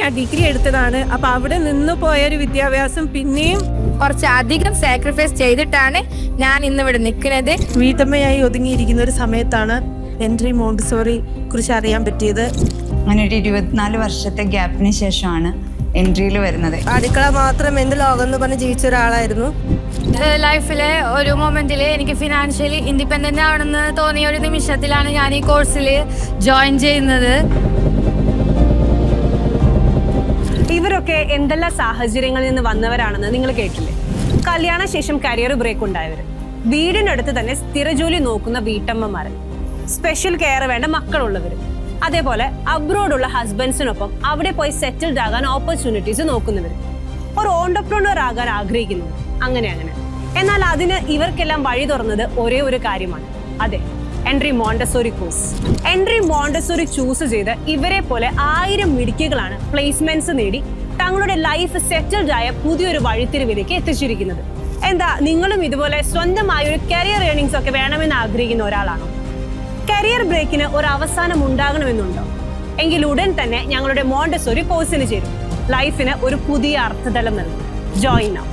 ഞാൻ ഡിഗ്രി എടുത്തതാണ്. അപ്പൊ അവിടെ നിന്ന് പോയൊരു വിദ്യാഭ്യാസം പിന്നെയും കുറച്ചധികം സാക്രിഫൈസ് ചെയ്തിട്ടാണ് ഞാൻ ഇന്നിവിടെ നിൽക്കുന്നത്. വീട്ടമ്മയായി ഒതുങ്ങിയിരിക്കുന്ന ഒരു സമയത്താണ് ഹെൻറി മോണ്ടിസോറി കുറിച്ച് അറിയാൻ പറ്റിയത്. അങ്ങനെ ഒരു 24 വർഷത്തെ ഗ്യാപ്പിന് ശേഷമാണ് എൻട്രിയിൽ വരുന്നത്. അടുക്കള മാത്രം എന്റെ ലോകം എന്ന് പറഞ്ഞ് ജീവിച്ച ഒരാളായിരുന്നു. ലൈഫിലെ ഒരു മൊമെന്റിൽ എനിക്ക് ഫിനാൻഷ്യലി ഇൻഡിപെൻഡന്റ് ആവണമെന്ന് തോന്നിയ ഒരു നിമിഷത്തിലാണ് ഞാൻ ഈ കോഴ്സിൽ ജോയിൻ ചെയ്യുന്നത്. ഇവരൊക്കെ എന്തെല്ലാം സാഹചര്യങ്ങളിൽ നിന്ന് വന്നവരാണെന്ന് നിങ്ങൾ കേട്ടില്ലേ? കല്യാണശേഷം കരിയർ ബ്രേക്ക് ഉണ്ടായവർ, വീടിനടുത്ത് തന്നെ സ്ഥിരജോലി നോക്കുന്ന വീട്ടമ്മമാർ, സ്പെഷ്യൽ കെയർ വേണ്ട മക്കളുള്ളവർ, അതേപോലെ അബ്രോഡുള്ള ഹസ്ബൻഡ്സിനൊപ്പം അവിടെ പോയി സെറ്റിൽഡ് ആകാൻ ഓപ്പർച്യൂണിറ്റീസ് നോക്കുന്നവർ, ഒരു ഓണ്ടർപ്രണർ ആകാൻ ആഗ്രഹിക്കുന്നവർ, അങ്ങനെ. എന്നാൽ അതിന് ഇവർക്കെല്ലാം വഴി തുറന്നത് ഒരേ ഒരു കാര്യമാണ്. അതെ, Henry Montessori course. Henry Montessori choose ചെയ്ത് ഇവരെ പോലെ 1000 മിടുക്കികളാണ് പ്ലേസ്മെന്റ്സ് നേടി തങ്ങളുടെ ലൈഫ് സെറ്റിൽഡ് ആയ പുതിയൊരു വഴിത്തിരിവിലേക്ക് എത്തിച്ചിരിക്കുന്നത്. എന്താ നിങ്ങളും ഇതുപോലെ സ്വന്തമായ ഒരു കരിയർ ഏർണിംഗ്സ് ഒക്കെ വേണമെന്ന് ആഗ്രഹിക്കുന്ന ഒരാളാണോ? കരിയർ ബ്രേക്കിന് ഒരു അവസാനം ഉണ്ടാകണമെന്നുണ്ടോ? എങ്കിൽ ഉടൻ തന്നെ ഞങ്ങളുടെ മോണ്ടസോറി കോഴ്സിന് ചേരും. ലൈഫിന് ഒരു പുതിയ അർത്ഥതലം നൽകും. Join now.